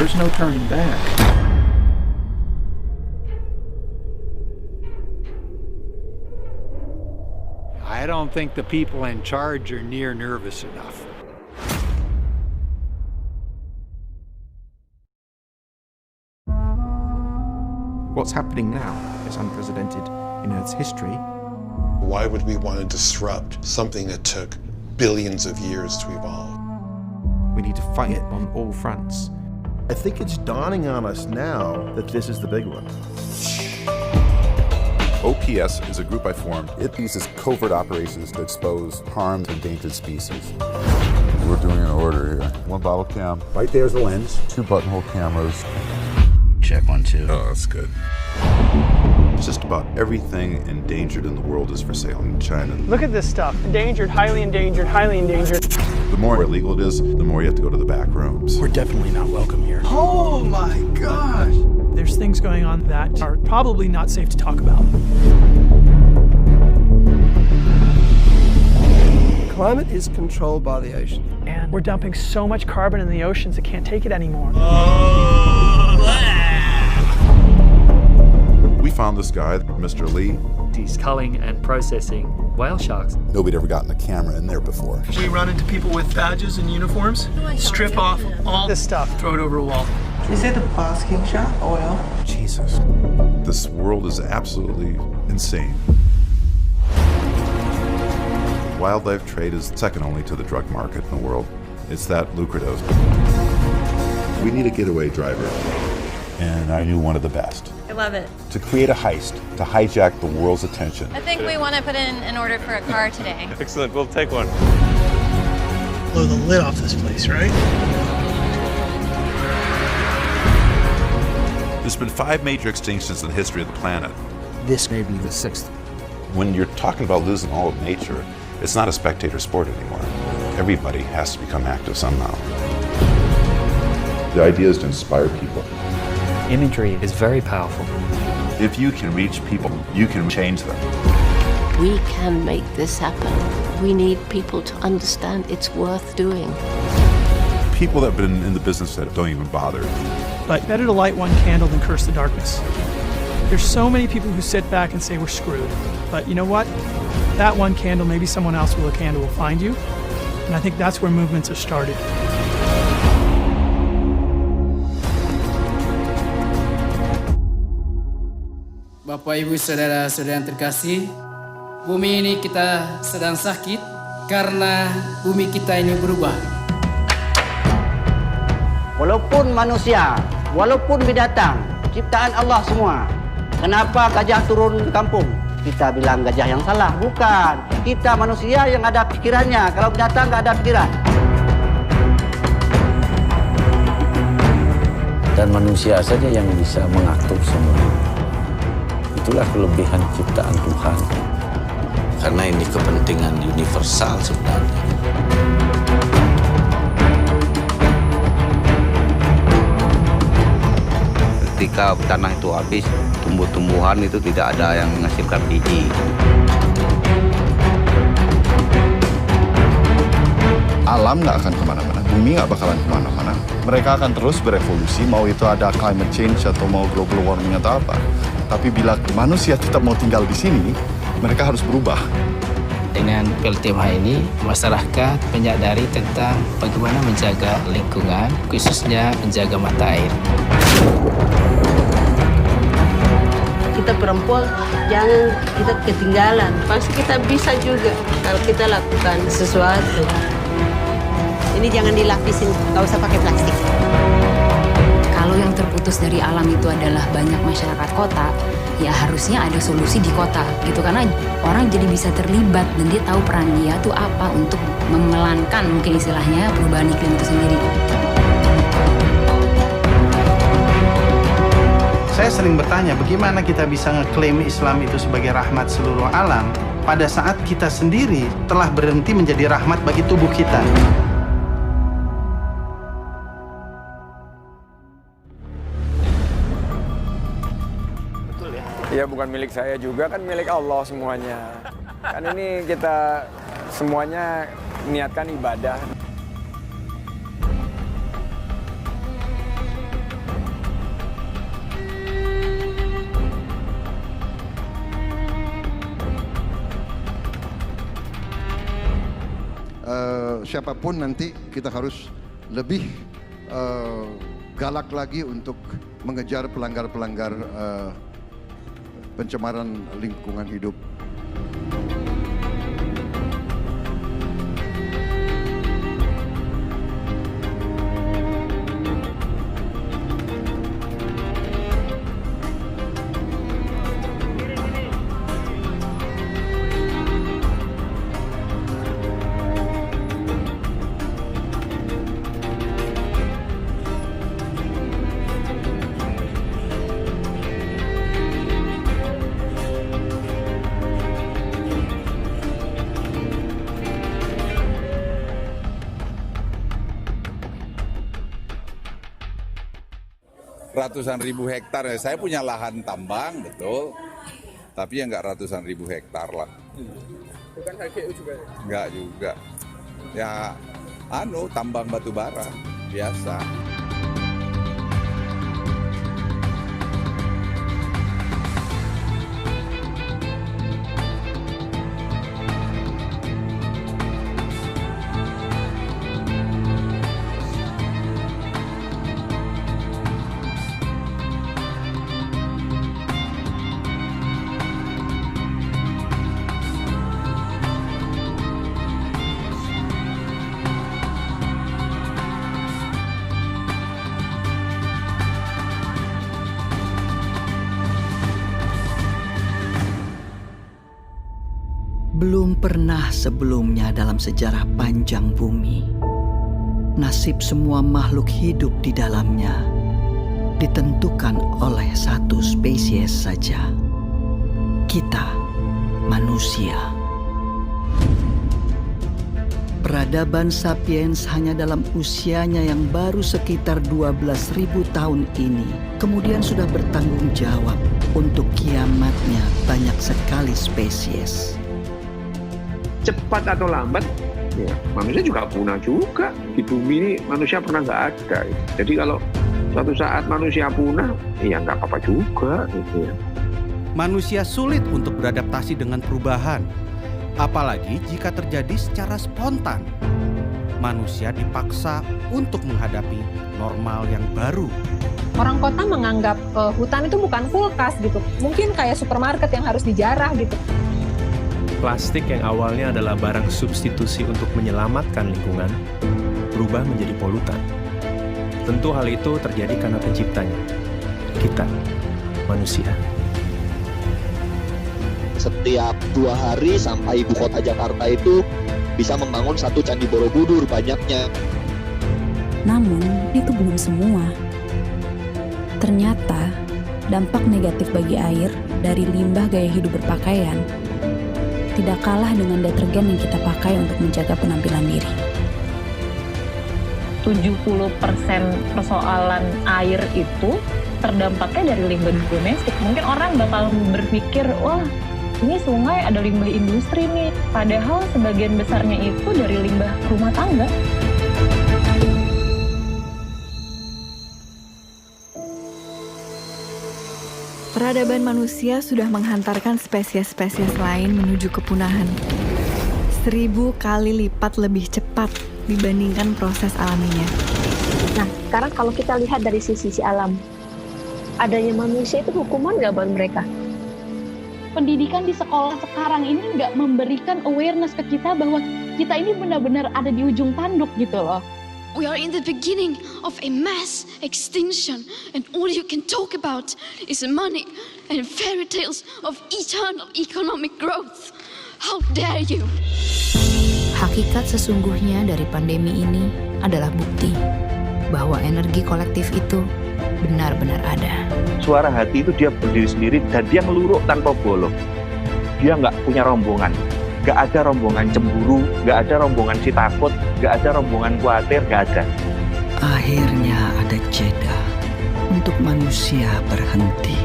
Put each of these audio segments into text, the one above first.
There's no turning back. I don't think the people in charge are near nervous enough. What's happening now is unprecedented in Earth's history. Why would we want to disrupt something that took billions of years to evolve? We need to fight it on all fronts. I think it's dawning on us now that this is the big one. OPS is a group I formed. It uses covert operations to expose harmed and endangered species. We're doing an order here. One bottle cam. Right there's the lens. 2 buttonhole cameras. Check 1, 2. Oh, that's good. Just about everything endangered in the world is for sale in China. Look at this stuff. Endangered, highly endangered, highly endangered. The more illegal it is, the more you have to go to the back rooms. We're definitely not welcome here. Oh my gosh! There's things going on that are probably not safe to talk about. Climate is controlled by the ocean. And we're dumping so much carbon in the oceans, it can't take it anymore. We found this guy, Mr. Lee. He's culling and processing whale sharks. Nobody ever gotten a camera in there before. We run into people with badges and uniforms, strip off all This stuff. throw it over a wall. Is it a basking shark oil? Jesus. This world is absolutely insane. Wildlife trade is second only to the drug market in the world. It's that lucrative. We need a getaway driver. And I knew one of the best. I love it. To create a heist, to hijack the world's attention. I think we want to put in an order for a car today. Excellent, we'll take one. Blow the lid off this place, right? There's been 5 major extinctions in the history of the planet. This may be the 6th. When you're talking about losing all of nature, it's not a spectator sport anymore. Everybody has to become active somehow. The idea is to inspire people. Imagery is very powerful. If you can reach people, you can change them. We can make this happen. We need people to understand it's worth doing. People that have been in the business that don't even bother. But better to light one candle than curse the darkness. There's so many people who sit back and say we're screwed. But you know what? That one candle, maybe someone else with a candle will find you. And I think that's where movements are started. Bapak, Ibu, saudara-saudara yang terkasih, bumi ini kita sedang sakit karena bumi kita ini berubah. Walaupun manusia, walaupun binatang, ciptaan Allah semua. Kenapa gajah turun ke kampung? Kita bilang gajah yang salah, bukan. Kita manusia yang ada pikirannya, kalau binatang nggak ada pikiran. Dan manusia saja yang bisa mengatur semua. Itulah kelebihan ciptaan Tuhan. Karena ini kepentingan universal sebenarnya. Ketika tanah itu habis, tumbuh-tumbuhan itu tidak ada yang menghasilkan biji. Alam nggak akan kemana-mana, bumi nggak bakalan kemana-mana. Mereka akan terus berevolusi, mau itu ada climate change atau mau global warming atau apa. Tapi bila manusia tetap mau tinggal di sini, mereka harus berubah. Dengan PLTMH ini, masyarakat menyadari tentang bagaimana menjaga lingkungan, khususnya menjaga mata air. Kita perempuan jangan kita ketinggalan. Pasti kita bisa juga kalau kita lakukan sesuatu. Ini jangan dilapisin, nggak usah pakai plastik. Kalau yang terputus dari alam itu adalah banyak masyarakat kota, ya harusnya ada solusi di kota gitu, karena orang jadi bisa terlibat dan dia tahu peran dia tuh apa untuk memelankan mungkin istilahnya perubahan iklim itu sendiri. Saya sering bertanya bagaimana kita bisa ngeklaim Islam itu sebagai rahmat seluruh alam pada saat kita sendiri telah berhenti menjadi rahmat bagi tubuh kita. Ya bukan milik saya juga, kan milik Allah semuanya. Kan ini kita semuanya niatkan ibadah. siapapun nanti kita harus lebih galak lagi untuk mengejar pelanggar-pelanggar pencemaran lingkungan hidup. Ratusan ribu hektar, saya punya lahan tambang, betul. Tapi ya nggak ratusan ribu hektar lah. Bukan HGU juga? Nggak juga. Ya, tambang batu bara, biasa. Belum pernah sebelumnya dalam sejarah panjang bumi, nasib semua makhluk hidup di dalamnya ditentukan oleh satu spesies saja. Kita, manusia. Peradaban sapiens hanya dalam usianya yang baru sekitar 12.000 tahun ini kemudian sudah bertanggung jawab untuk kiamatnya banyak sekali spesies. Cepat atau lambat, ya, manusia juga punah juga. Di bumi ini manusia pernah nggak ada. Jadi kalau suatu saat manusia punah, ya nggak apa-apa juga. Gitu ya. Manusia sulit untuk beradaptasi dengan perubahan, apalagi jika terjadi secara spontan. Manusia dipaksa untuk menghadapi normal yang baru. Orang kota menganggap hutan itu bukan kulkas gitu, mungkin kayak supermarket yang harus dijarah gitu. Plastik yang awalnya adalah barang substitusi untuk menyelamatkan lingkungan, berubah menjadi polutan. Tentu hal itu terjadi karena penciptanya, kita, manusia. Setiap 2 hari sampai ibu kota Jakarta itu bisa membangun 1 candi Borobudur banyaknya. Namun, itu belum semua. Ternyata, dampak negatif bagi air dari limbah gaya hidup berpakaian tidak kalah dengan detergen yang kita pakai untuk menjaga penampilan diri. 70% persoalan air itu terdampaknya dari limbah domestik. Mungkin orang bakal berpikir, wah ini sungai ada limbah industri nih. Padahal sebagian besarnya itu dari limbah rumah tangga. Peradaban manusia sudah menghantarkan spesies-spesies lain menuju kepunahan. 1000 kali lipat lebih cepat dibandingkan proses alaminya. Nah, sekarang kalau kita lihat dari sisi alam, adanya manusia itu hukuman nggak buat mereka? Pendidikan di sekolah sekarang ini nggak memberikan awareness ke kita bahwa kita ini benar-benar ada di ujung tanduk gitu loh. We are in the beginning of a mass extinction, and all you can talk about is money and fairy tales of eternal economic growth. How dare you? Hakikat sesungguhnya dari pandemi ini adalah bukti bahwa energi kolektif itu benar-benar ada. Suara hati itu dia berdiri sendiri dan dia ngeluruk tanpa bolong. Dia nggak punya rombongan. Nggak ada rombongan cemburu, nggak ada rombongan si takut, nggak ada rombongan khawatir, nggak ada. Akhirnya ada jeda untuk manusia berhenti,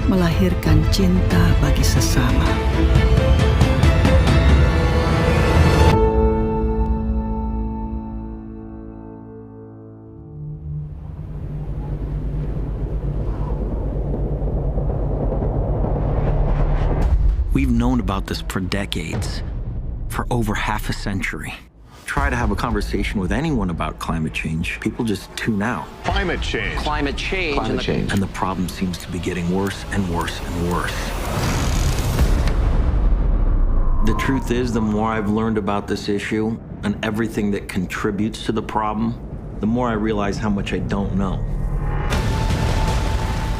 melahirkan cinta bagi sesama. We've known about this for decades, for over half a century. try to have a conversation with anyone about climate change, people just tune out. Climate change. Climate change. Climate change. And the problem seems to be getting worse and worse and worse. The truth is, the more I've learned about this issue and everything that contributes to the problem, the more I realize how much I don't know.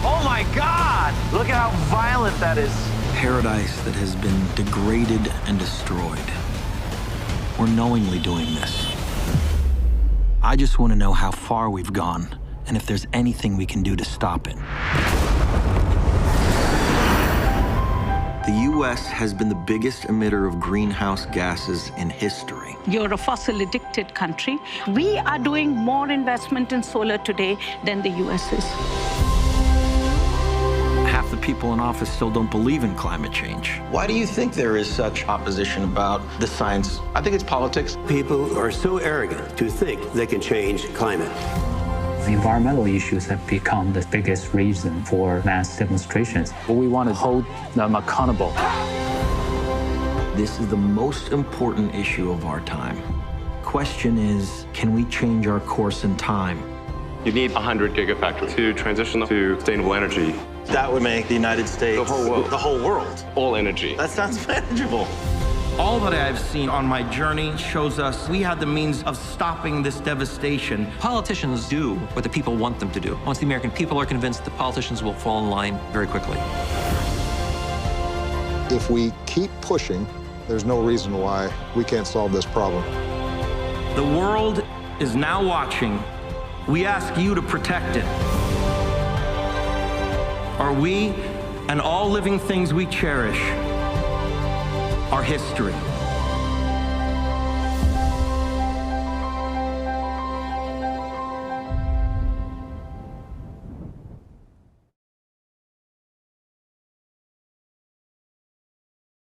Oh my God! Look at how violent that is. Paradise that has been degraded and destroyed. We're knowingly doing this. I just want to know how far we've gone and if there's anything we can do to stop it. The U.S. has been the biggest emitter of greenhouse gases in history. You're a fossil-addicted country. We are doing more investment in solar today than the U.S. is. Half the people in office still don't believe in climate change. Why do you think there is such opposition about the science? I think it's politics. People are so arrogant to think they can change climate. The environmental issues have become the biggest reason for mass demonstrations. We want to hold them accountable. This is the most important issue of our time. Question is, can we change our course in time? You need 100 gigafactories to transition to sustainable energy. That would make the United States The whole world. The whole world. All energy. That sounds manageable. All that I've seen on my journey shows us we have the means of stopping this devastation. Politicians do what the people want them to do. Once the American people are convinced, the politicians will fall in line very quickly. If we keep pushing, there's no reason why we can't solve this problem. The world is now watching. We ask you to protect it. Are we and all living things we cherish our history?